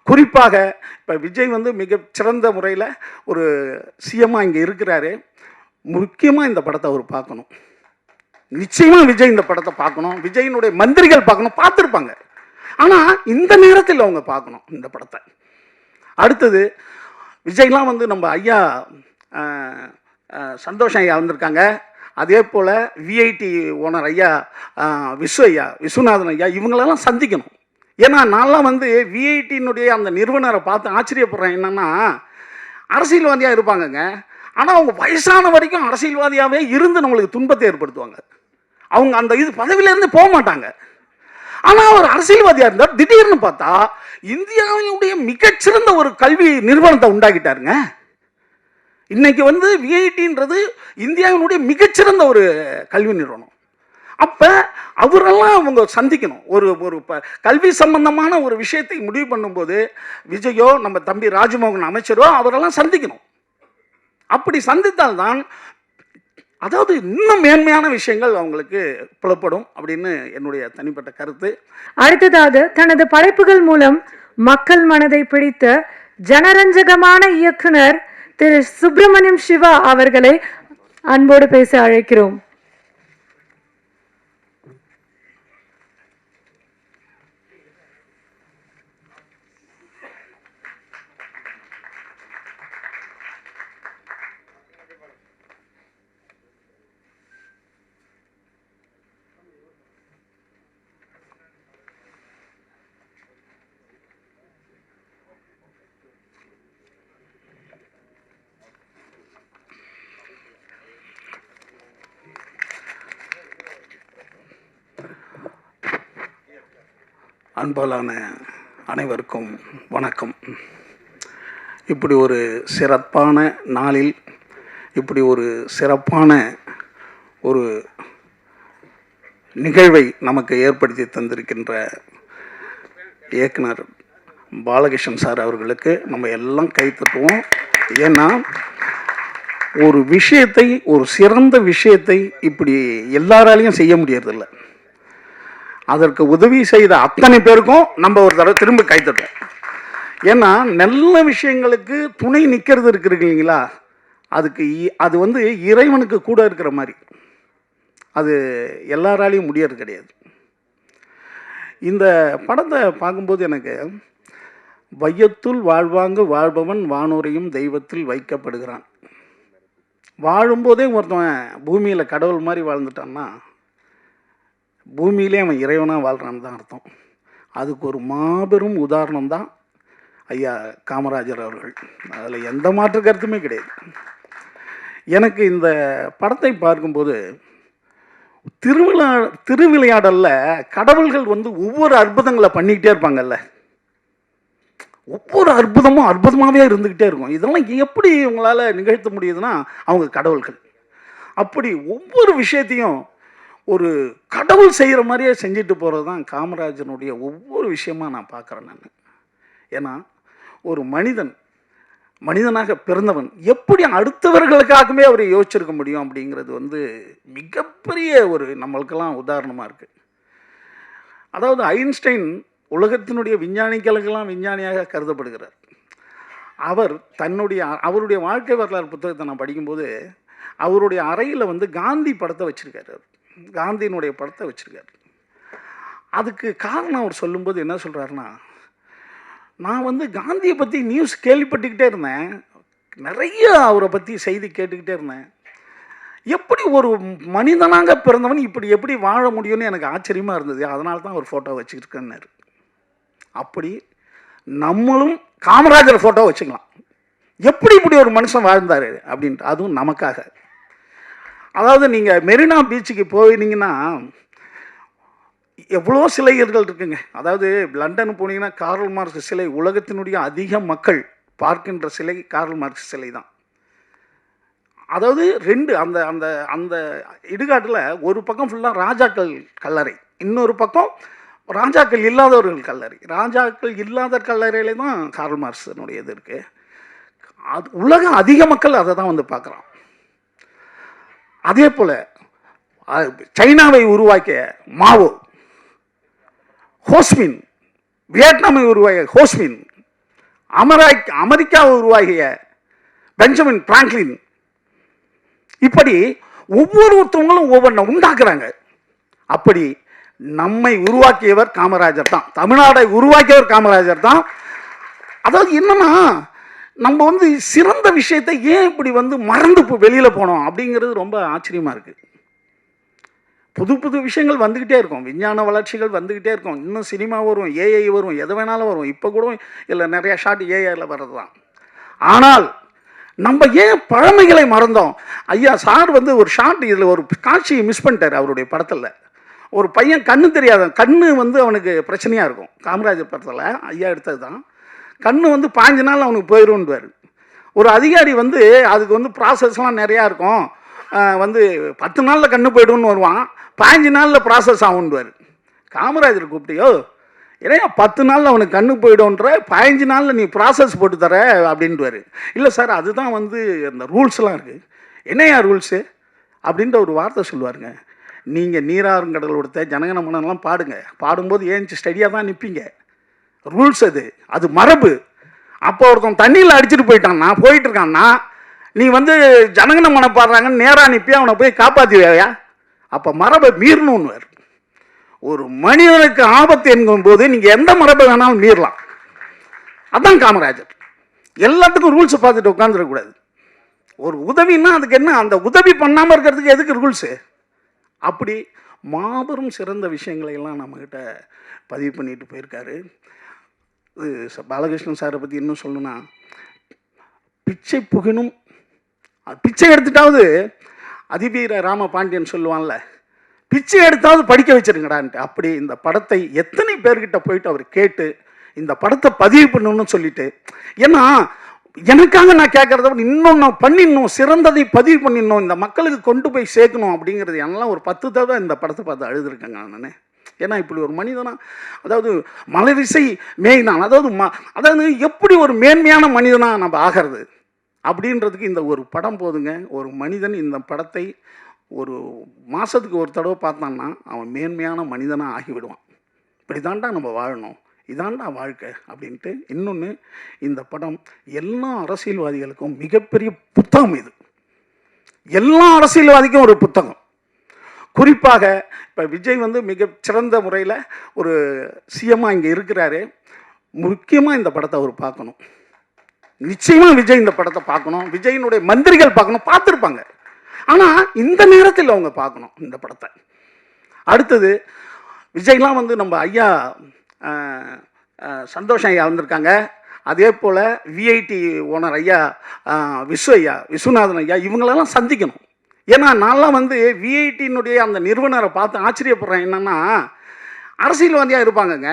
குறிப்பாக இப்போ விஜய் வந்து மிகச்சிறந்த முறையில் ஒரு சிஎம்மாக இங்கே இருக்கிறாரு. முக்கியமாக இந்த படத்தை அவர் பார்க்கணும். நிச்சயமாக விஜய் இந்த படத்தை பார்க்கணும். விஜயினுடைய மந்திரிகள் பார்க்கணும், பார்த்துருப்பாங்க. ஆனால் இந்த நேரத்தில் அவங்க பார்க்கணும் இந்த படத்தை. அடுத்தது விஜய்லாம் வந்து நம்ம ஐயா சந்தோஷம் ஐயா வந்திருக்காங்க. அதே போல் விஐடி ஓனர் ஐயா விஸ்வநாதன் ஐயா இவங்களெல்லாம் சந்திக்கணும். ஏன்னா நான்லாம் வந்து விஐடியினுடைய அந்த நிறுவனரை பார்த்து ஆச்சரியப்படுறேன். என்னென்னா அரசியல்வாதியாக இருப்பாங்கங்க, ஆனால் அவங்க வயசான வரைக்கும் அரசியல்வாதியாகவே இருந்து நம்மளுக்கு துன்பத்தை ஏற்படுத்துவாங்க. அவங்க அந்த பதவியிலேருந்து போக மாட்டாங்க. ஆனால் அவர் அரசியல்வாதியாக இருந்தார். திடீர்னு பார்த்தா இந்தியாவினுடைய மிகச்சிறந்த ஒரு கல்வி நிறுவனத்தை உண்டாக்கிட்டாருங்க. இன்னைக்கு வந்து விஐடின்றது இந்தியாவினுடைய மிகச்சிறந்த ஒரு கல்வி நிறுவனம். அப்போ அவரெல்லாம் அவங்க சந்திக்கணும். ஒரு ஒரு கல்வி சம்பந்தமான ஒரு விஷயத்தை முடிவு பண்ணும்போது விஜயோ நம்ம தம்பி ராஜ்மோகன் அமைச்சரோ அவரெல்லாம் சந்திக்கணும். அப்படி சந்தித்தால்தான் அதாவது இன்னும் மேன்மையான விஷயங்கள் அவங்களுக்கு புலப்படும் அப்படின்னு என்னுடைய தனிப்பட்ட கருத்து. அடுத்ததாக தனது படைப்புகள் மூலம் மக்கள் மனதை பிடித்த ஜனரஞ்சகமான இயக்குனர் திரு சுப்பிரமணியம் சிவா அவர்களை அன்போடு பேச அழைக்கிறோம். அன்பாலான அனைவருக்கும் வணக்கம். இப்படி ஒரு சிறப்பான நாளில் இப்படி ஒரு சிறப்பான ஒரு நிகழ்வை நமக்கு ஏற்படுத்தி தந்திருக்கின்ற இயக்குனர் பாலகிருஷ்ணன் சார் அவர்களுக்கு நம்ம எல்லாம் கைத்தட்டுவோம். ஏன்னா ஒரு விஷயத்தை, ஒரு சிறந்த விஷயத்தை இப்படி எல்லாராலையும் செய்ய முடியறதில்லை. அதற்கு உதவி செய்த அத்தனை பேருக்கும் நம்ம ஒரு தடவை திரும்ப கைத்தட்டோம். ஏன்னா நல்ல விஷயங்களுக்கு துணை நிற்கிறது இல்லைங்களா, அது வந்து இறைவனுக்கு கூட இருக்கிற மாதிரி. அது எல்லாராலையும் முடியறது கிடையாது. இந்த படத்தை பார்க்கும்போது எனக்கு வையத்துள் வாழ்வாங்கு வாழ்பவன் வானோரையும் தெய்வத்தில் வைக்கப்படுகிறான். வாழும்போதே ஒருத்தவன் பூமியில் கடவுள் மாதிரி வாழ்ந்துட்டான்னா பூமியிலே அவன் இறைவனாக வாழ்கிறான்னு தான் அர்த்தம். அதுக்கு ஒரு மாபெரும் உதாரணம் தான் ஐயா காமராஜர் அவர்கள். அதில் எந்த மாற்று கருத்துமே கிடையாது. எனக்கு இந்த படத்தை பார்க்கும்போது திருவிளையாடலில் கடவுள்கள் வந்து ஒவ்வொரு அற்புதங்களை பண்ணிக்கிட்டே இருப்பாங்கல்ல, ஒவ்வொரு அற்புதமும் அற்புதமாகவே இருந்துக்கிட்டே இருக்கும். இதெல்லாம் எப்படி உங்களால் நிகழ்த்த முடியுதுன்னா அவங்க கடவுள்கள். அப்படி ஒவ்வொரு விஷயத்தையும் ஒரு கடவுள் செய்கிற மாதிரியே செஞ்சுட்டு போகிறது தான் காமராஜனுடைய ஒவ்வொரு விஷயமாக நான் பார்க்குறேன் நான். ஏன்னா ஒரு மனிதனாக பிறந்தவன் எப்படி அடுத்தவர்களுக்காகவே அவர் யோசிச்சிருக்க முடியும் அப்படிங்கிறது வந்து மிகப்பெரிய ஒரு நம்மளுக்கெல்லாம் உதாரணமாக இருக்குது. அதாவது ஐன்ஸ்டைன் உலகத்தினுடைய விஞ்ஞானிகளுக்கெல்லாம் விஞ்ஞானியாக கருதப்படுகிறார். அவருடைய வாழ்க்கை வரலாறு புத்தகத்தை நான் படிக்கும்போது அவருடைய அறையில் வந்து காந்தி படத்தை வச்சுருக்காரு. காந்தியினுடைய படத்தை வச்சுருக்காரு. அதுக்கு காரணம் அவர் சொல்லும்போது என்ன சொல்கிறாருன்னா, நான் வந்து காந்தியை பற்றி நியூஸ் கேள்விப்பட்டுக்கிட்டே இருந்தேன், நிறைய அவரை பற்றி செய்தி கேட்டுக்கிட்டே இருந்தேன். எப்படி ஒரு மனிதனாக பிறந்தவன் இப்படி எப்படி வாழ முடியும்னு எனக்கு ஆச்சரியமாக இருந்தது. அதனால தான் ஒரு ஃபோட்டோ வச்சுக்கிருக்கேன்னாரு. அப்படி நம்மளும் காமராஜர் ஃபோட்டோ வச்சுக்கலாம். எப்படி இப்படி ஒரு மனுஷன் வாழ்ந்தார் அப்படின்ட்டு, அதுவும் நமக்காக. அதாவது நீங்கள் மெரினா பீச்சுக்கு போயிருந்தீங்கன்னா எவ்வளோ சிலைகள் இருக்குங்க. அதாவது லண்டன் போனீங்கன்னா கார்ல் மார்க்ஸ் சிலை உலகத்தினுடைய அதிக மக்கள் பார்க்கின்ற சிலை கார்ல் மார்க்ஸ் சிலை தான். அதாவது ரெண்டு அந்த அந்த அந்த இடுகாட்டில் ஒரு பக்கம் ஃபுல்லாக ராஜாக்கள் கல்லறை, இன்னொரு பக்கம் ராஜாக்கள் இல்லாதவர்கள் கல்லறை. ராஜாக்கள் இல்லாத கல்லறையிலே தான் கார்ல் மார்க்ஸினுடைய இது இருக்குது. அது உலகம் அதிக மக்கள் அதை தான் வந்து பார்க்குறான். அதே போல் சைனாவை உருவாக்கிய மாவோ, ஹோஸ்மின், வியட்நாமை உருவாக்கிய ஹோஸ்மின், அமெரிக்காவை உருவாகிய பெஞ்சமின் பிராங்க்லின், இப்படி ஒவ்வொருத்தவங்களும் ஒவ்வொன்றை உண்டாக்குறாங்க. அப்படி நம்மை உருவாக்கியவர் காமராஜர் தான், தமிழ்நாடை உருவாக்கியவர் காமராஜர் தான். அதாவது என்னன்னா, நம்ம வந்து சிறந்த விஷயத்தை ஏன் இப்படி வந்து மறந்து வெளியில் போனோம் அப்படிங்கிறது ரொம்ப ஆச்சரியமாக இருக்குது. புது புது விஷயங்கள் வந்துக்கிட்டே இருக்கும், விஞ்ஞான வளர்ச்சிகள் வந்துக்கிட்டே இருக்கும், இன்னும் சினிமா வரும், ஏஐ வரும், எது வேணாலும் வரும். இப்போ கூட இல்லை நிறையா ஷார்ட் ஏஐயில் வர்றது தான். ஆனால் நம்ம ஏன் பழமைகளை மறந்தோம்? ஐயா சார் வந்து ஒரு ஷார்ட் இதில் ஒரு காட்சியை மிஸ் பண்ணிட்டார் அவருடைய படத்தில். ஒரு பையன் கண்ணு தெரியாத, கண்ணு வந்து அவனுக்கு பிரச்சனையாக இருக்கும். காமராஜர் படத்தில் ஐயா எடுத்தது தான். கண்ணு வந்து 5 நாள் அவனுக்கு போயிடும்ன்றார். ஒரு அதிகாரி வந்து அதுக்கு வந்து ப்ராசஸ்லாம் நிறையா இருக்கும், வந்து 10 நாளில் கண்ணு போய்டும்னு வருவான், 5 நாளில் ப்ராசஸ் ஆகுன்றார். காமராஜர் கூப்பிட்டியோ, ஏன்னா 10 நாளில் அவனுக்கு கண்ணு போய்டும்ன்ற, 15 நாளில் நீ ப்ராசஸ் போட்டு தர அப்படின்ட்டுவார். இல்லை சார் அதுதான் வந்து அந்த ரூல்ஸ்லாம் இருக்குது. என்னையா ரூல்ஸு அப்படின்ற ஒரு வார்த்தை சொல்லுவாருங்க. நீங்கள் நீராறுங்கடல் கொடுத்த ஜனகணமனெல்லாம் பாடுங்க, பாடும்போது ஏஞ்சி ஸ்டடியாக தான் நிற்பீங்க. ரூல்ஸ் அது மரபு. அப்போ ஒருத்தன் தண்ணியில் அடிச்சுட்டு போயிட்டான்னா, போயிட்டு இருக்கான்னா, நீ வந்து ஜனகணமன பாடுறாங்கன்னு நேராக நிற்பி அவனை போய் காப்பாற்றுவியா? அப்போ மரபை மீறணும்னுவார். ஒரு மனிதனுக்கு ஆபத்து என்கும்போது நீங்கள் எந்த மரபை வேணாலும் மீறலாம். அதான் காமராஜர். எல்லாத்துக்கும் ரூல்ஸை பார்த்துட்டு உட்காந்துடக்கூடாது. ஒரு உதவின்னா அதுக்கு என்ன, அந்த உதவி பண்ணாமல் இருக்கிறதுக்கு எதுக்கு ரூல்ஸு? அப்படி மாபெரும் சிறந்த விஷயங்களை எல்லாம் நம்மக்கிட்ட பதிவு பண்ணிட்டு போயிருக்காரு. பாலகிருஷ்ணன் சாரை பற்றி இன்னும் சொல்லணும்னா, பிச்சை புகினும், பிச்சை எடுத்துட்டாவது அதிபீர ராம பாண்டியன் சொல்லுவான்ல, பிச்சை எடுத்தாவது படிக்க வச்சிருங்கடான்ட்டு. அப்படி இந்த படத்தை எத்தனை பேர்கிட்ட போயிட்டு அவர் கேட்டு இந்த படத்தை பதிவு பண்ணணும்னு சொல்லிட்டு, ஏன்னா எனக்காக நான் கேட்குறத விட இன்னும் நான் பண்ணிடணும், சிறந்ததை பதிவு பண்ணிடணும், இந்த மக்களுக்கு கொண்டு போய் சேர்க்கணும் அப்படிங்கிறது எல்லாம் ஒரு 10 தடவை இந்த படத்தை பார்த்து அழுதுருக்கேங்க நான். ஏன்னா இப்படி ஒரு மனிதனா, அதாவது மலரிசை மேய்தான், அதாவது எப்படி ஒரு மேன்மையான மனிதனாக நம்ம ஆகிறது அப்படின்றதுக்கு இந்த ஒரு படம் போதுங்க. ஒரு மனிதன் இந்த படத்தை ஒரு மாதத்துக்கு ஒரு தடவை பார்த்தான்னா அவன் மேன்மையான மனிதனாக ஆகிவிடுவான். இப்படி தாண்டா நம்ம வாழணும், இதாண்டா வாழ்க்கை அப்படின்ட்டு. இன்னொன்று, இந்த படம் எல்லா அரசியல்வாதிகளுக்கும் மிகப்பெரிய புத்தகம். இது எல்லா அரசியல்வாதிக்கும் ஒரு புத்தகம். குறிப்பாக இப்போ விஜய் வந்து மிகச்சிறந்த முறையில் ஒரு சிஎம்மாக இங்கே இருக்கிறாரு. முக்கியமாக இந்த படத்தை அவர் பார்க்கணும். நிச்சயமாக விஜய் இந்த படத்தை பார்க்கணும். விஜயினுடைய மந்திரிகள் பார்க்கணும், பார்த்துருப்பாங்க. ஆனால் இந்த நேரத்தில் அவங்க பார்க்கணும் இந்த படத்தை. அடுத்தது விஜய்லாம் வந்து நம்ம ஐயா சந்தோஷம் ஐயா வந்திருக்காங்க. அதே போல் விஐடி ஓனர் ஐயா விஸ்வநாதன் ஐயா, இவங்களெல்லாம் சந்திக்கணும். ஏன்னா நான்லாம் வந்து விஐடியினுடைய அந்த நிறுவனரை பார்த்து ஆச்சரியப்படுறேன். என்னென்னா, அரசியல்வாதியாக இருப்பாங்கங்க,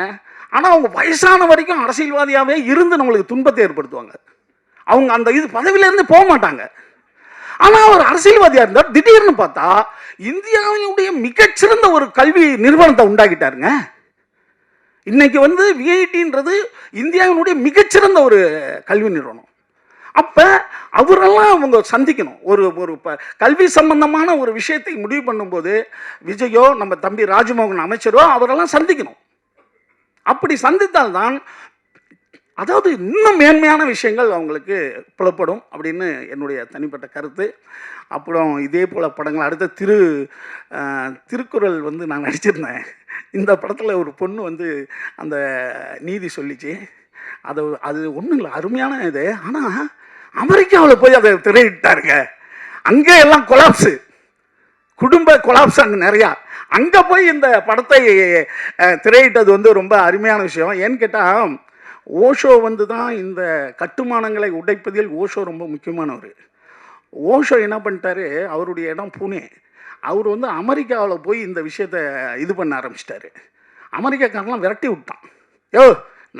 ஆனால் அவங்க வயசான வரைக்கும் அரசியல்வாதியாகவே இருந்து நம்மளுக்கு துன்பத்தை ஏற்படுத்துவாங்க. அவங்க அந்த பதவியிலேருந்து போக மாட்டாங்க. ஆனால் அவர் அரசியல்வாதியாக இருந்தால் திடீர்னு பார்த்தா இந்தியாவினுடைய மிகச்சிறந்த ஒரு கல்வி நிறுவனத்தை உண்டாக்கிட்டாருங்க. இன்னைக்கு வந்து விஐடின்றது இந்தியாவினுடைய மிகச்சிறந்த ஒரு கல்வி நிறுவனம். அப்போ அவரெல்லாம் அவங்க சந்திக்கணும். ஒரு கல்வி சம்பந்தமான ஒரு விஷயத்தை முடிவு பண்ணும்போது விஜயோ நம்ம தம்பி ராஜ்மோகன் அமைச்சரோ அவரெல்லாம் சந்திக்கணும். அப்படி சந்தித்தால்தான் அதாவது இன்னும் மேன்மையான விஷயங்கள் அவங்களுக்கு புலப்படும் அப்படின்னு என்னுடைய தனிப்பட்ட கருத்து. அப்புறம் இதே போல் படங்கள், அடுத்த திருக்குறள் வந்து நான் நடிச்சிருந்தேன். இந்த படத்தில் ஒரு பொண்ணு வந்து அந்த நீதி சொல்லிச்சு. அது ஒன்றும் இல்லை, அருமையான இது. ஆனால் அமெரிக்காவில் போய் அதை திரையிட்டாருங்க. அங்கே எல்லாம் கொலாப்ஸு, குடும்ப கொலாப்ஸ் அங்கே நிறையா. அங்கே போய் இந்த படத்தை திரையிட்டது வந்து ரொம்ப அருமையான விஷயம். ஏன்னு கேட்டால், ஓஷோ வந்து தான் இந்த கட்டுமானங்களை உடைப்பதில் ஓஷோ ரொம்ப முக்கியமானவர். ஓஷோ என்ன பண்ணிட்டாரு, அவருடைய இடம் புனே. அவர் வந்து அமெரிக்காவில் போய் இந்த விஷயத்தை இது பண்ண ஆரம்பிச்சிட்டாரு. அமெரிக்காக்காரெலாம் விரட்டி விட்டான்.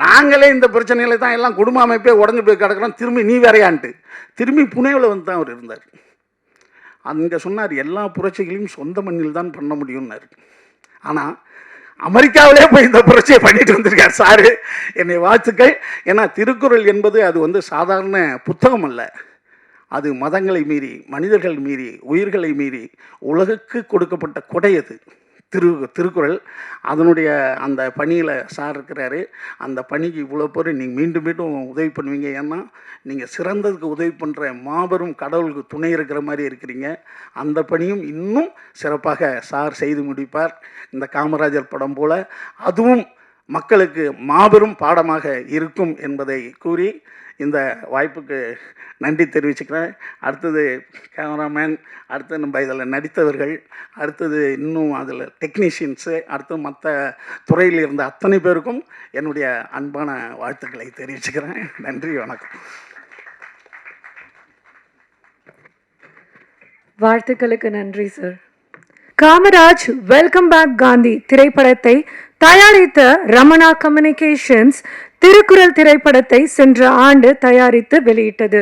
நாங்களே இந்த பிரச்சனையில் தான் எல்லாம் குடும்ப அமைப்பே உடஞ்சி போய் கிடக்கிறோம், திரும்பி நீ வேறையான்ட்டு திரும்பி புனேவில் வந்து தான் அவர் இருந்தார். அங்கே சொன்னார், எல்லா புரட்சிகளையும் சொந்த மண்ணில் தான் பண்ண முடியும்னாரு. ஆனால் அமெரிக்காவிலே போய் இந்த புரட்சியை பண்ணிட்டு வந்திருக்கார் சாரு. என்னை வாழ்த்துக்கள். ஏன்னா திருக்குறள் என்பது அது வந்து சாதாரண புத்தகம் அல்ல. அது மதங்களை மீறி, மனிதர்கள் மீறி, உயிர்களை மீறி உலகுக்கு கொடுக்கப்பட்ட கொடை. அது திருக்குறள். அதனுடைய அந்த பணியில் சார் இருக்கிறாரு. அந்த பணிக்கு இவ்வளோ பேர் நீங்கள் மீண்டும் மீண்டும் உதவி பண்ணுவீங்க. ஏன்னா நீங்கள் சிறந்ததுக்கு உதவி பண்ணுற மாபெரும் கடவுளுக்கு துணை இருக்கிற மாதிரி இருக்கிறீங்க. அந்த பணியும் இன்னும் சிறப்பாக சார் செய்து முடிப்பார். இந்த காமராஜர் படம் போல் அதுவும் மக்களுக்கு மாபெரும் பாடமாக இருக்கும் என்பதை கூறி இந்த வாய்ப்புக்கு நன்றி தெரிவிச்சுக்கிறேன். அடுத்தது கேமராமேன், அடுத்து நம்ம இதில் நடித்தவர்கள், அடுத்தது இன்னும் அதில் டெக்னீஷியன்ஸு, அடுத்து மற்ற துறையில் இருந்த அத்தனை பேருக்கும் என்னுடைய அன்பான வாழ்த்துக்களை தெரிவிச்சுக்கிறேன். நன்றி, வணக்கம். வாழ்த்துக்களுக்கு நன்றி sir. Kamaraj welcome back Gandhi திரைப்படத்தை தயாரித்த ரமணா கம்யூனிகேஷன்ஸ் திருக்குறள் திரைப்படத்தை சென்ற ஆண்டு தயாரித்து வெளியிட்டது.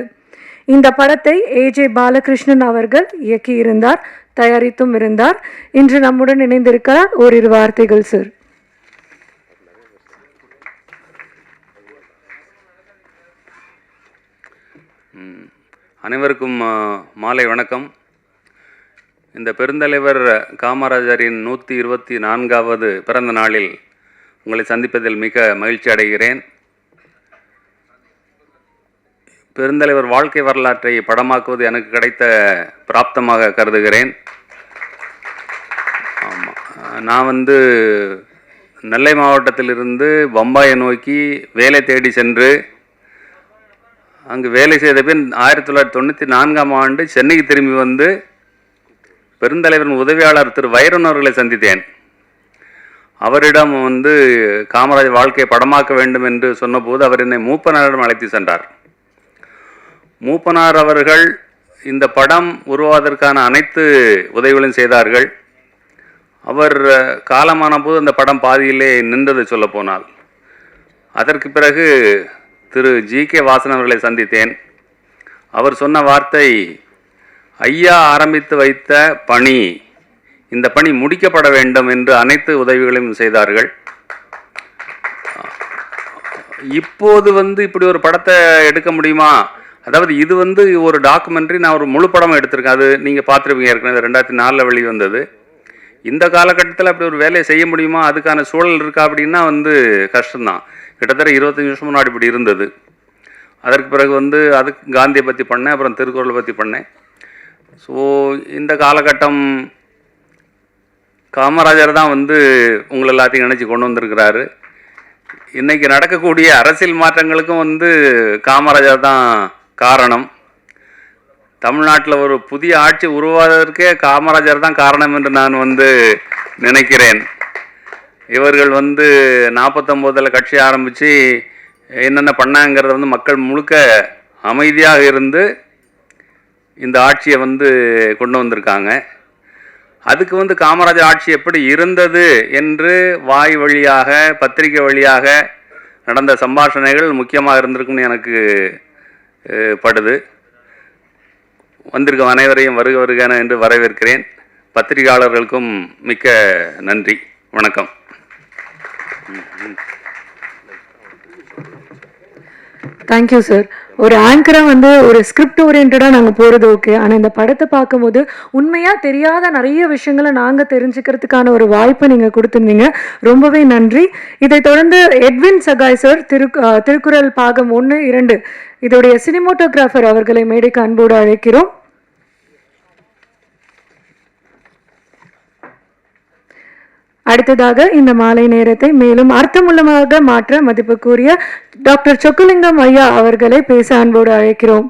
இந்த படத்தை ஏஜே பாலகிருஷ்ணன் அவர்கள் இயக்கியிருந்தார், தயாரித்தும் இருந்தார். இன்று நம்முடன் இணைந்திருக்கிறார். ஓரிரு வார்த்தைகள் சார். அனைவருக்கும் மாலை வணக்கம். இந்த பெருந்தலைவர் காமராஜரின் 124வது பிறந்த நாளில் உங்களை சந்திப்பதில் மிக மகிழ்ச்சி அடைகிறேன். பெருந்தலைவர் வாழ்க்கை வரலாற்றை படமாக்குவது எனக்கு கிடைத்த பிராப்தமாக கருதுகிறேன். ஆமாம், நான் நெல்லை மாவட்டத்திலிருந்து பம்பாயை நோக்கி வேலை தேடி சென்று அங்கு வேலை செய்த பின் 1994ஆம் ஆண்டு சென்னைக்கு திரும்பி பெருந்தலைவரின் உதவியாளர் திரு வைரன் அவர்களை சந்தித்தேன். அவரிடம் காமராஜர் வாழ்க்கையை படமாக்க வேண்டும் என்று சொன்னபோது அவர் என்னை மூப்பனாரிடம் அழைத்து சென்றார். மூப்பனார் அவர்கள் இந்த படம் உருவாவதற்கான அனைத்து உதவிகளையும் செய்தார்கள். அவர் காலமான போது அந்த படம் பாதியிலே நின்றது சொல்ல போனால். அதற்கு பிறகு திரு ஜி.கே. வாசன் அவர்களை சந்தித்தேன். அவர் சொன்ன வார்த்தை, ஐயா ஆரம்பித்து வைத்த பணி, இந்த பணி முடிக்கப்பட வேண்டும் என்று அனைத்து உதவிகளையும் செய்தார்கள். இப்போது இப்படி ஒரு படத்தை எடுக்க முடியுமா? அதாவது இது ஒரு டாக்குமெண்ட்ரி, நான் ஒரு முழு படம் எடுத்திருக்கேன். அது நீங்கள் பார்த்துருப்பீங்க, ஏற்கனவே 2004 வெளிவந்தது. இந்த காலகட்டத்தில் அப்படி ஒரு வேலையை செய்ய முடியுமா? அதுக்கான சூழல் இருக்கா அப்படின்னா கஷ்டம்தான். கிட்டத்தட்ட 25 வருஷம் முன்னாடி இப்படி இருந்தது. அதற்கு பிறகு அதுக்கு காந்தியை பற்றி பண்ணேன், அப்புறம் திருக்குறளை பற்றி பண்ணேன். ஸோ இந்த காலகட்டம் காமராஜர் தான் உங்களை எல்லாத்தையும் நினச்சி கொண்டு வந்திருக்கிறாரு. இன்றைக்கி நடக்கக்கூடிய அரசியல் மாற்றங்களுக்கும் காமராஜர் தான் காரணம். தமிழ்நாட்டில் ஒரு புதிய ஆட்சி உருவாவதற்கே காமராஜர் தான் காரணம் என்று நான் நினைக்கிறேன். இவர்கள் 49 கட்சி ஆரம்பித்து என்னென்ன பண்ணாங்கிறத மக்கள் முழுக்க அமைதியாக இருந்து இந்த ஆட்சியை கொண்டு வந்திருக்காங்க. அதுக்கு காமராஜர் ஆட்சி எப்படி இருந்தது என்று வாய் வழியாக, பத்திரிகை வழியாக நடந்த சம்பாஷணைகள் முக்கியமாக இருந்திருக்குன்னு எனக்கு படுது. வந்திருக்கும் அனைவரையும் வருக வருக என்று வரவேற்கிறேன். பத்திரிகையாளர்களுக்கும் மிக்க நன்றி, வணக்கம். Thank you sir. ஒரு ஆங்கராக ஒரு ஸ்கிரிப்ட் ஓரியன்டாக நாங்கள் போகிறது ஓகே, ஆனால் இந்த படத்தை பார்க்கும்போது உண்மையாக தெரியாத நிறைய விஷயங்களை நாங்கள் தெரிஞ்சுக்கிறதுக்கான ஒரு வாய்ப்பை நீங்கள் கொடுத்துருந்தீங்க. ரொம்பவே நன்றி. இதை தொடர்ந்து எட்வின் சகாய் சார் திருக்குறள் பாகம் 1, 2 இதோடைய சினிமோட்டோகிராஃபர் அவர்களை மேடைக்கு அன்போடு அழைக்கிறோம். அடுத்ததாக இந்த மாலை நேரத்தை மேலும் அர்த்தமுள்ளமாக மாற்ற மதிப்புக்குரிய டாக்டர் சொக்கலிங்கம் ஐயா அவர்களை பேச அன்போடு அழைக்கிறோம்.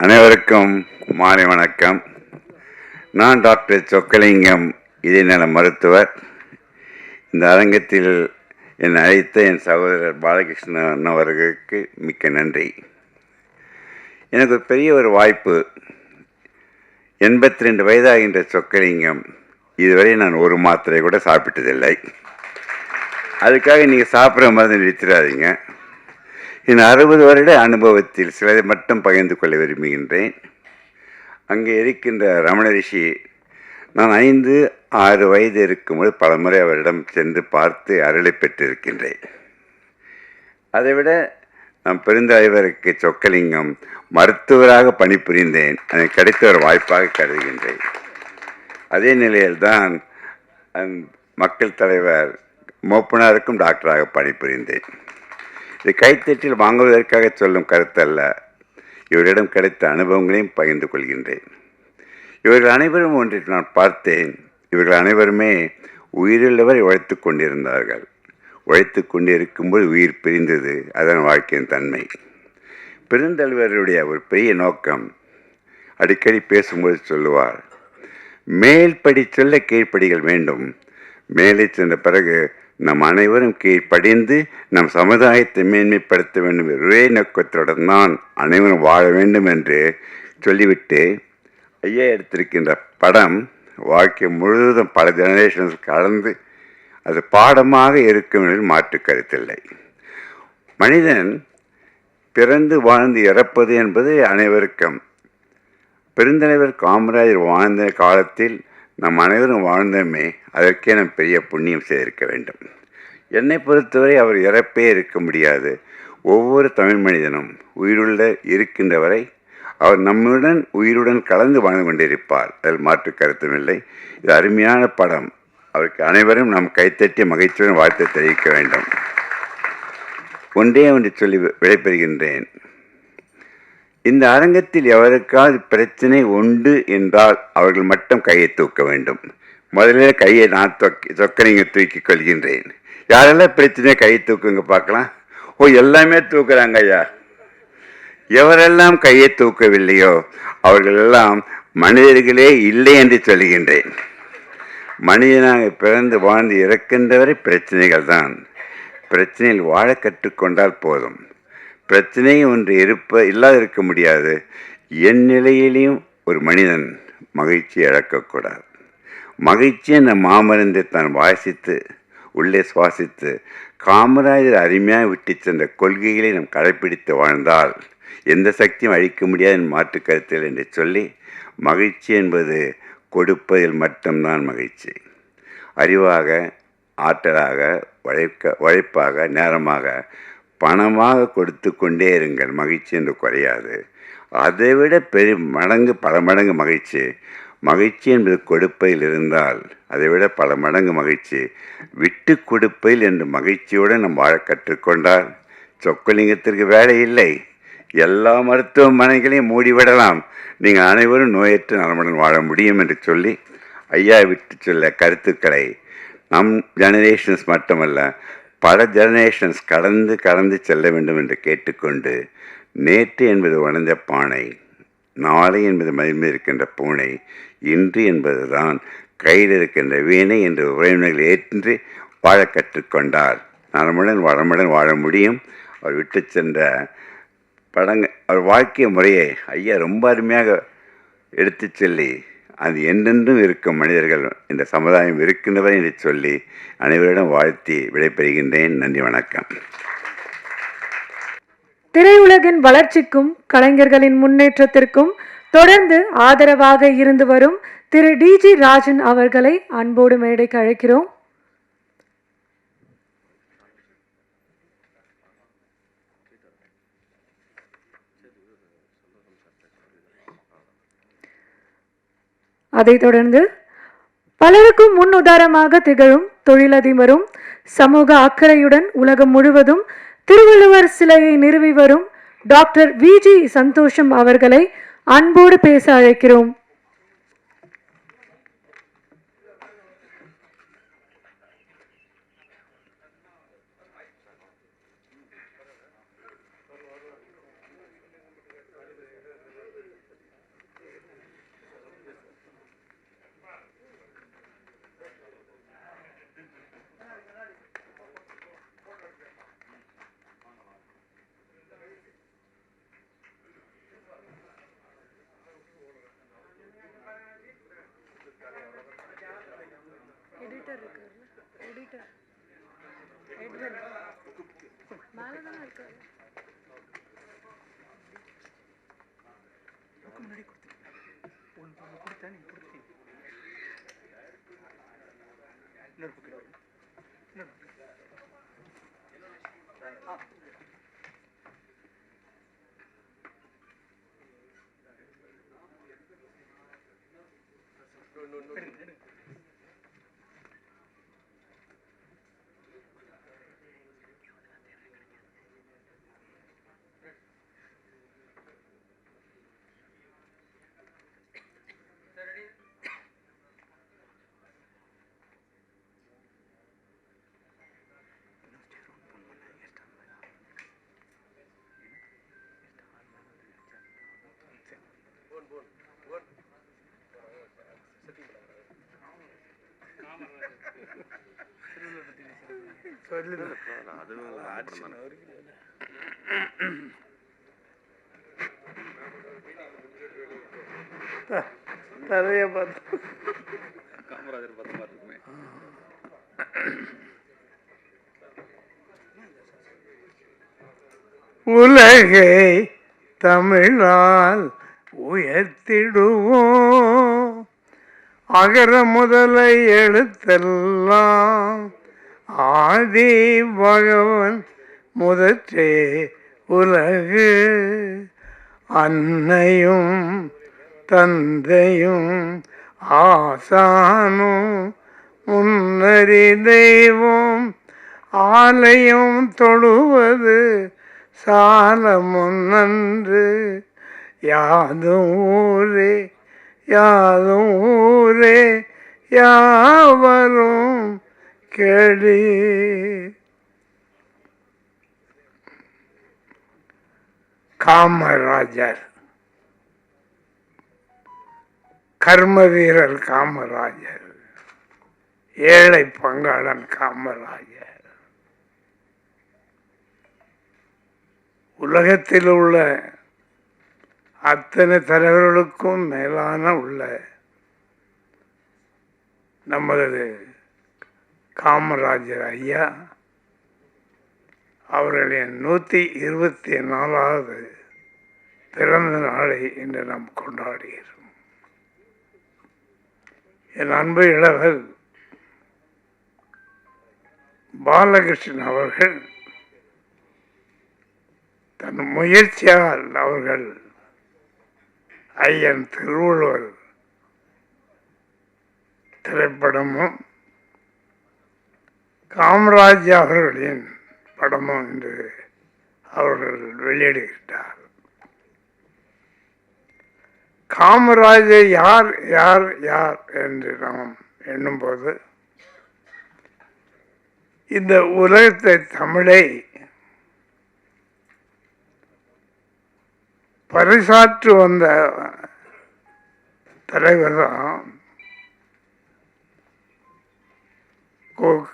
அனைவருக்கும் மாலை வணக்கம். நான் டாக்டர் சொக்கலிங்கம், இதயநல மருத்துவர். இந்த அரங்கத்தில் என்னை அழைத்த என் சகோதரர் பாலகிருஷ்ணன் அவர்களுக்கு மிக்க நன்றி. எனக்கு ஒரு பெரிய ஒரு வாய்ப்பு. 82 வயதாகின்ற சொக்கலிங்கம், இதுவரை நான் ஒரு மாத்திரை கூட சாப்பிட்டதில்லை. அதுக்காக நீங்கள் சாப்பிட்ற மருந்து நிறுத்திடாதீங்க. என் 60 வருட அனுபவத்தில் சிலதை மட்டும் பகிர்ந்து கொள்ள விரும்புகின்றேன். அங்கே இருக்கின்ற ரமண ரிஷி, நான் 5-6 வயது இருக்கும்போது பலமுறை அவரிடம் சென்று பார்த்து அருளை பெற்றிருக்கின்றேன். அதைவிட நான் பெருந்தலைவருக்கு சொக்கலிங்கம் மருத்துவராக பணிபுரிந்தேன். எனக்கு கிடைத்த ஒரு வாய்ப்பாக கருதுகின்றேன். அதே நிலையில்தான் மக்கள் தலைவர் மூப்பனாருக்கும் டாக்டராக பணிபுரிந்தேன். இது கைத்தட்டில் வாங்குவதற்காக சொல்லும் கருத்தல்ல, இவரிடம் கிடைத்த அனுபவங்களையும் பகிர்ந்து கொள்கின்றேன். இவர்கள் அனைவரும் ஒன்றை நான் பார்த்தேன். இவர்கள் அனைவருமே உயிருள்ளவரை உழைத்து கொண்டிருந்தார்கள். உழைத்து கொண்டிருக்கும்போது உயிர் பிரிந்தது. அதன் வாழ்க்கையின் தன்மை. பெருந்தலைவருடைய ஒரு பெரிய நோக்கம், அடிக்கடி பேசும்போது சொல்லுவார், மேல்படி சொல்ல கீழ்ப்படிகள் வேண்டும். மேலே சென்ற பிறகு நம் அனைவரும் கீழ்ப்படிந்து நம் சமுதாயத்தை மேன்மைப்படுத்த வேண்டும். ஒரே நோக்கத்துடன் தான் அனைவரும் வாழ வேண்டும் என்று சொல்லிவிட்டு ஐயா எடுத்திருக்கின்ற படம் வாழ்க்கை முழுவதும் பல ஜெனரேஷன்ஸ் கலந்து அது பாடமாக இருக்கும் என்று மாற்று கருத்தில்லை. மனிதன் பிறந்து வாழ்ந்து இறப்பது என்பது அனைவருக்கும். பெருந்தலைவர் காமராஜர் வாழ்ந்த காலத்தில் நம் அனைவரும் வாழ்ந்தோமே, அதற்கே நம் பெரிய புண்ணியம் செய்திருக்க வேண்டும். என்னை பொறுத்தவரை அவர் இறப்பே இருக்க முடியாது. ஒவ்வொரு தமிழ் மனிதனும் உயிருள்ள இருக்கின்றவரை அவர் நம்முடன் உயிருடன் கலந்து வாழ்ந்து கொண்டிருப்பார். அதில் மாற்று கருத்துமில்லை. இது அருமையான படம். அவருக்கு அனைவரும் நம் கைத்தட்டி மகிழ்ச்சியுடன் வாழ்த்து தெரிவிக்க வேண்டும். ஒன்றே ஒன்று சொல்லி விடைபெறுகின்றேன். இந்த அரங்கத்தில் எவருக்காவது பிரச்சனை உண்டு என்றால் அவர்கள் மட்டும் கையை தூக்க வேண்டும். முதலில் கையை நான் சொக்கலிங்க தூக்கி கொள்கின்றேன். யாரெல்லாம் பிரச்சனையை கையை தூக்குங்க பார்க்கலாம். ஓ, எல்லாமே தூக்குறாங்க ஐயா. எவரெல்லாம் கையை தூக்கவில்லையோ அவர்கள் எல்லாம் மனிதர்களே இல்லை என்று சொல்கின்றேன். மனிதனாக பிறந்து வாழ்ந்து இறக்கின்றவரை பிரச்சனைகள் தான். பிரச்சனையில் வாழ கற்றுக்கொண்டால் போதும். பிரச்சனை ஒன்று இல்லாதிருக்க முடியாது. என் நிலையிலையும் ஒரு மனிதன் மகிழ்ச்சி இழக்கக்கூடாது. மகிழ்ச்சி என்ற மாமருந்தை தான் வாசித்து உள்ளே சுவாசித்து காமராஜர் அருமையாக விட்டு சென்ற கொள்கைகளை நாம் கடைப்பிடித்து வாழ்ந்தால் எந்த சக்தியும் அழிக்க முடியாது மாற்று கருத்தில் என்று சொல்லி, மகிழ்ச்சி என்பது கொடுப்பதில் மட்டும்தான் மகிழ்ச்சி. அறிவாக, ஆற்றலாக, உழைப்பாக, நேரமாக, பணமாக கொடுத்து கொண்டே இருங்கள். மகிழ்ச்சி என்று குறையாது. அதைவிட பல மடங்கு மகிழ்ச்சி. மகிழ்ச்சி என்பது கொடுப்பதில் இருந்தால் அதைவிட பல மடங்கு மகிழ்ச்சி விட்டு கொடுப்பதில் என்று மகிழ்ச்சியுடன் நம் வாழ கற்றுக்கொண்டால் சொக்கலிங்கத்திற்கு வேலை இல்லை. எல்லா மருத்துவமனைகளையும் மூடிவிடலாம். நீங்கள் அனைவரும் நோயற்ற நலமுடன் வாழ முடியும் என்று சொல்லி ஐயா விட்டு சொல்ல கருத்துக்களை நம் ஜெனரேஷன்ஸ் மட்டுமல்ல பல ஜெனரேஷன்ஸ் கடந்து செல்ல வேண்டும் என்று கேட்டுக்கொண்டு, நேற்று என்பது உணர்ந்த பானை, நாளை என்பது மதில் இருக்கின்ற பூனை, இன்று என்பது தான் கையில் இருக்கின்ற வீணை என்று உறவினர்கள் ஏற்று வாழ கற்றுக்கொண்டால் நலமுடன் வளமுடன் வாழ முடியும். அவர் விட்டு சென்ற அவர் வாழ்க்கை முறையை ஐயா ரொம்ப அருமையாக எடுத்து சொல்லி, அது என்றென்றும் இருக்கும் மனிதர்கள் இந்த சமுதாயம் இருக்கின்றவர் என்று சொல்லி அனைவரிடம் வாழ்த்தி விடைபெறுகின்றேன். நன்றி, வணக்கம். திரையுலகின் வளர்ச்சிக்கும் கலைஞர்களின் முன்னேற்றத்திற்கும் தொடர்ந்து ஆதரவாக இருந்து வரும் திரு டிஜி ராஜன் அவர்களை அன்போடு மேடைக்கு அழைக்கிறோம். அதைத் தொடர்ந்து பலருக்கும் முன் உதாரணமாக திகழும் தொழிலதிபரும் சமூக அக்கறையுடன் உலகம் முழுவதும் திருவள்ளுவர் சிலையை நிறுவி வரும் டாக்டர் விஜி சந்தோஷம் அவர்களை அன்போடு பேச அழைக்கிறோம். நிறைய பார்த்து காமராஜர் படமா இருக்குமே. உலகை தமிழால் உயர்த்திடுவோம், அகர முதல எழுத்தெல்லாம் ஆதி பகவன் முதற்றே உலகு, அன்னையும் தந்தையும் ஆசானும் முன்னறி தெய்வம், ஆலயம் தொழுவது சால முன்னன்று, யாதும் ஊரே யாதும் ஊரே யாவரும் கேளி. காமராஜர், கர்ம வீரர் காமராஜர், ஏழை பங்காளன் காமராஜர், உலகத்தில் உள்ள அத்தனை தலைவர்களுக்கும் மேலான உள்ள நமது காமராஜர் ஐயா அவர்களின் 124வது பிறந்த நாளை இன்று நாம் கொண்டாடுகிறோம். என் அன்பு இளவர் பாலகிருஷ்ணன் அவர்கள் தன் முயற்சியால் அவர்கள் ஐயன் திருவள்ளுவர் திரைப்படமும் காமராஜ் அவர்களின் படமும் என்று அவர்கள் வெளியிடுகின்றார். காமராஜர் யார் யார் யார் என்று நாம் எண்ணும்போது இந்த உலகத்தை தமிழை பறைசாற்று வந்த தலைவர் தான்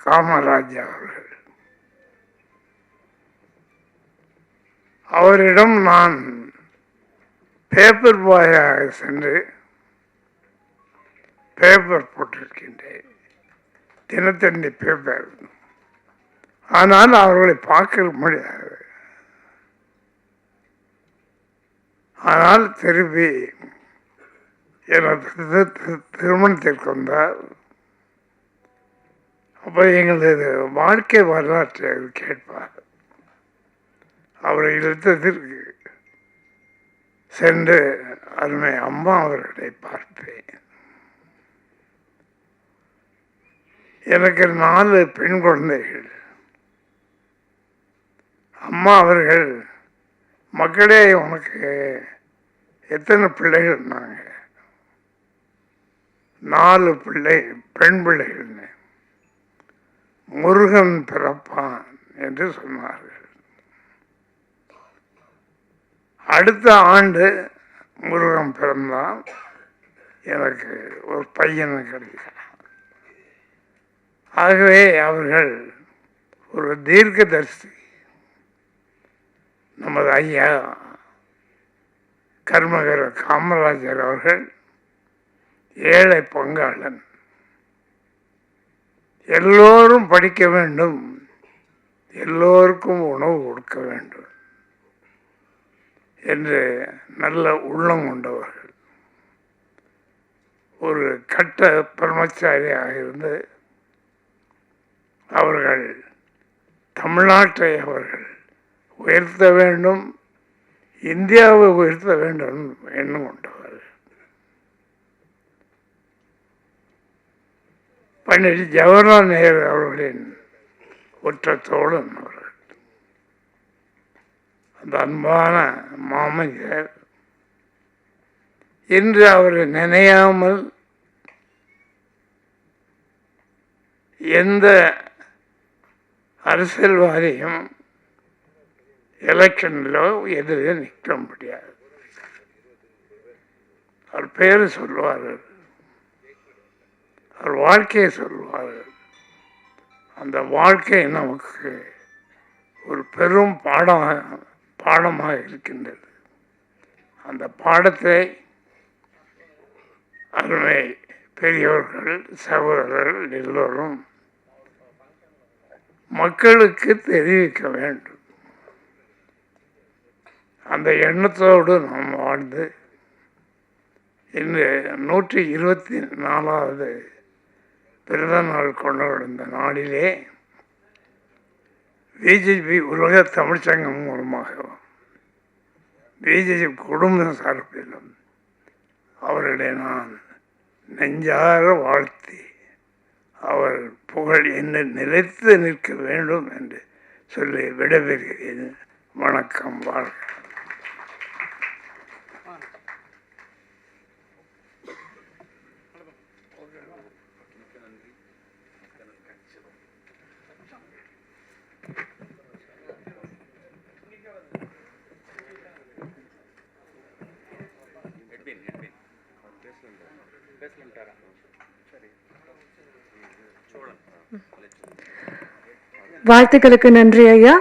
காமராஜ் அவர்கள். அவரிடம் நான் பேப்பர் பாயாக சென்று பேப்பர் போட்டிருக்கின்றேன், தினத்தந்தி பேப்பர். ஆனால் அவர்களை பார்க்க முடியாது. ஆனால் திருப்பி எனது திருமணத்திற்கு வந்தால் அப்போ எங்களது வாழ்க்கை வரலாற்றை கேட்பார். அவரை இழுத்ததற்கு சென்று அருமை அம்மா அவர்களை பார்ப்பேன். எனக்கு 4 பெண் குழந்தைகள். அம்மா அவர்கள், மக்களே உனக்கு எத்தனை பிள்ளைகள்னாங்க? 4 பெண் பிள்ளைகள்னு. முருகன் பிறப்பான் என்று சொன்னார்கள். அடுத்த ஆண்டு முருகன் பிறந்தான். எனக்கு ஒரு பையனை கிடைச்சான். ஆகவே அவர்கள் ஒரு தீர்க்கதரிசி. நமது ஐயா கர்மகர காமராஜர் அவர்கள் ஏழை பங்காளன். எல்லோரும் படிக்க வேண்டும், எல்லோருக்கும் உணவு கொடுக்க வேண்டும் என்று நல்ல உள்ளம் கொண்டவர்கள். ஒரு கட்ட பிரம்மச்சாரியாக இருந்து அவர்கள் தமிழ்நாட்டை அவர்கள் உயர்த்த வேண்டும், இந்தியாவை உயர்த்த வேண்டும் எண்ணம் கொண்டவர். பண்டிட் ஜவஹர்லால் நேரு அவர்களின் ஒற்ற தோழன் அவர்கள். அந்த அன்பான மாமனிதர் இன்று அவரை நினையாமல் எந்த அரசியல்வாதியும் எலெக்ஷனிலோ எதிரே நிற்க முடியாது. அவர் பேர் சொல்லுவார்கள், அவர் வாழ்க்கையை சொல்லுவார்கள். அந்த வாழ்க்கை நமக்கு ஒரு பெரும் பாடமாக இருக்கின்றது. அந்த பாடத்தை அருமை பெரியவர்கள், சகோதரர்கள் எல்லோரும் மக்களுக்கு தெரிவிக்க வேண்டும். அந்த எண்ணத்தோடு நாம் வாழ்ந்து இன்று 124வது பிறந்த நாள் கொண்டாடும் இந்த நாளிலே பிஜேபி உலக தமிழ்ச்சங்கம் மூலமாகவும் பிஜேபி குடும்ப சார்பிலும் அவர்களை நான் நெஞ்சார வாழ்த்தி அவர் புகழ் என்ன நிலைத்து நிற்க வேண்டும் என்று சொல்லி விடைபெறுகிறேன். வணக்கம், வாழ்க. வாழ்த்துக்களுக்கு நன்றி ஐயா.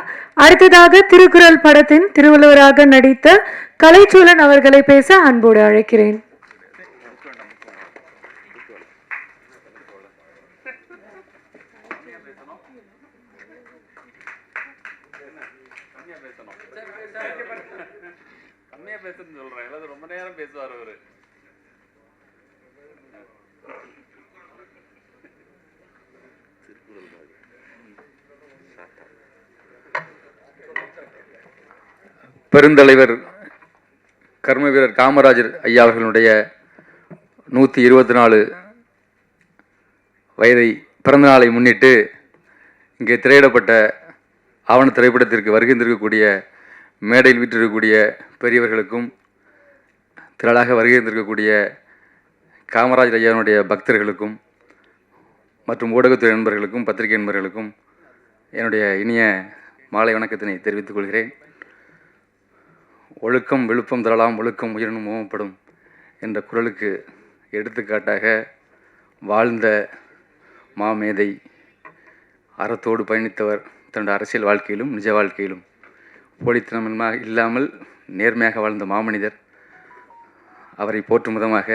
அடுத்ததாக திருக்குறள் படத்தின் திருவள்ளுவராக நடித்த கலைச்சூழன் அவர்களை பேச அன்போடு அழைக்கிறேன். ரொம்ப நேரம் பேசுவார் அவரு. பெருந்தலைவர் கர்ம வீரர் காமராஜர் ஐயா அவர்களுடைய 124 வயதை பிறந்த நாளை முன்னிட்டு இங்கே திரையிடப்பட்ட ஆவண திரைப்படத்திற்கு வருகின்றிருக்கக்கூடிய மேடையில் வீற்றிருக்கக்கூடிய பெரியவர்களுக்கும் திரளாக வருகின்றிருக்கக்கூடிய காமராஜர் ஐயாவுடைய பக்தர்களுக்கும் மற்றும் ஊடகத்துறை நண்பர்களுக்கும் பத்திரிகை நண்பர்களுக்கும் என்னுடைய இனிய மாலை வணக்கத்தினை தெரிவித்துக் கொள்கிறேன். ஒழுக்கம் விழுப்பம் தரலாம், ஒழுக்கம் உயிரினும் ஓமப்படும் என்ற குறளுக்கு எடுத்துக்காட்டாக வாழ்ந்த மாமேதை, அறத்தோடு பயணித்தவர், தன்னுடைய அரசியல் வாழ்க்கையிலும் நிஜ வாழ்க்கையிலும் போலித்தனம் இல்லாமல் நேர்மையாக வாழ்ந்த மாமனிதர். அவரை போற்றும் விதமாக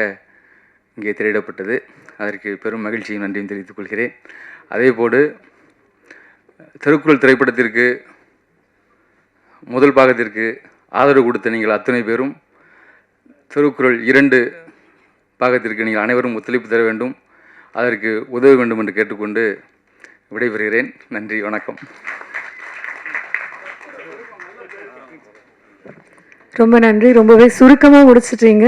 இங்கே திரையிடப்பட்டது. அதற்கு பெரும் மகிழ்ச்சியும் நன்றியும் தெரிவித்துக் கொள்கிறேன். அதேபோடு திருக்குறள் திரைப்படத்திற்கு முதல் பாகத்திற்கு ஆதரவு கொடுத்த நீங்கள் அத்தனை பேரும் திருக்குறள் 2 பாகத்திற்கு நீங்கள் அனைவரும் ஒத்துழைப்பு தர வேண்டும், அதற்கு உதவ வேண்டும் என்று கேட்டுக்கொண்டு விடைபெறுகிறேன். நன்றி, வணக்கம். ரொம்ப நன்றி. ரொம்பவே சுருக்கமாக முடிச்சிட்டீங்க.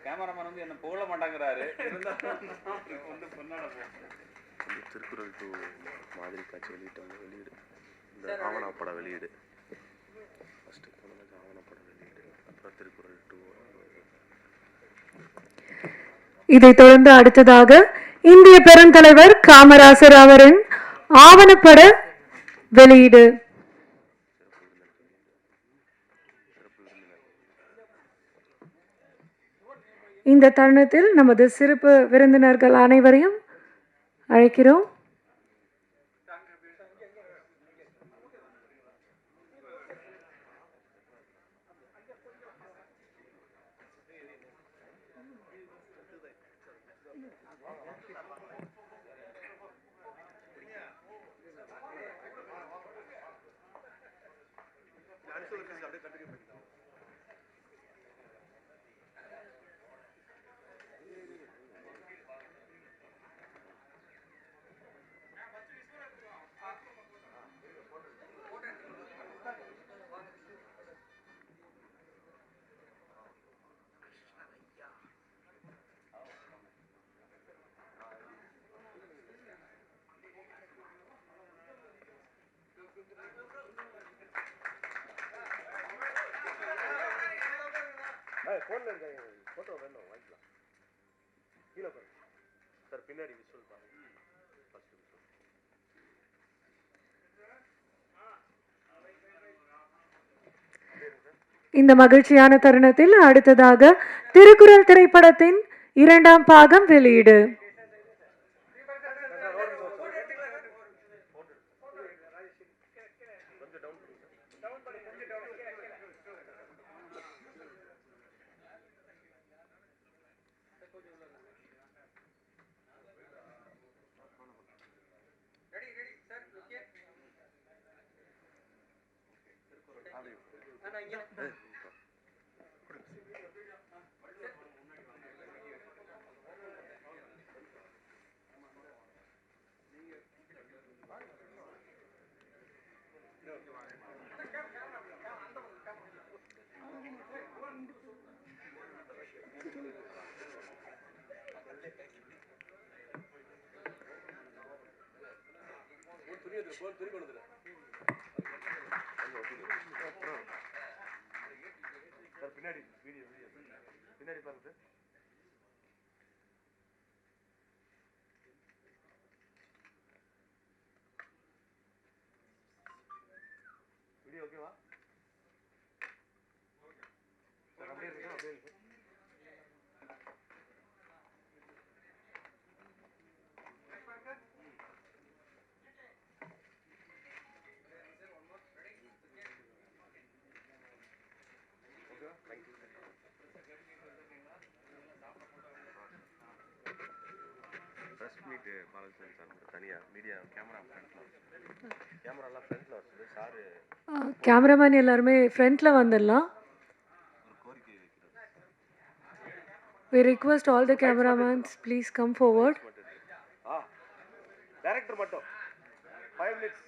கேமராமேன் வந்து என்ன புகழ மாட்டாங்கிறாரு. திருக்குறள் டு மாதிரி காட்சி வெளியீடு, இந்த ஆவணப்பட வெளியீடு, ஃபஸ்ட்டு ஆவணப்பட வெளியீடு, அப்புறம் திருக்குறள் டு. இதைத் தொடர்ந்து அடுத்ததாக இந்திய பெருந்தலைவர் காமராசர் அவரின் ஆவணப்பட வெளியீடு. இந்த தருணத்தில் நமது சிறப்பு விருந்தினர்கள் அனைவரையும் அழைக்கிறோம். ஃபோனில் இருக்காங்க, ஃபோட்டோ வேணும் வாங்கிக்கலாம். கீழே பாருங்க சார், பின்னாடி விஷுவல் பாருங்க. First visual. இந்த மகிழ்ச்சியான தருணத்தில் அடுத்ததாக திருக்குறள் திரைப்படத்தின் 2ஆம் பாகம் வெளியீடு. சார் பின்னாடி வீடியோ பின்னாடி பாருங்க சார். வீடியோ ஓகேவா சார்? அப்படியே இருக்கு, அப்படியே இருக்கு. ப்ரெஸ் மீட்டு பாலகிருஷ்ணன் சார் மட்டும் தனியாக மீடியா கேமராலாம் ஃப்ரண்ட்டில் வச்சுது சார். கேமராமேன் எல்லாருமே ஃப்ரண்ட்ல வந்துடலாம். We request all the cameramen please come forward. Director மட்டும் 5 minutes.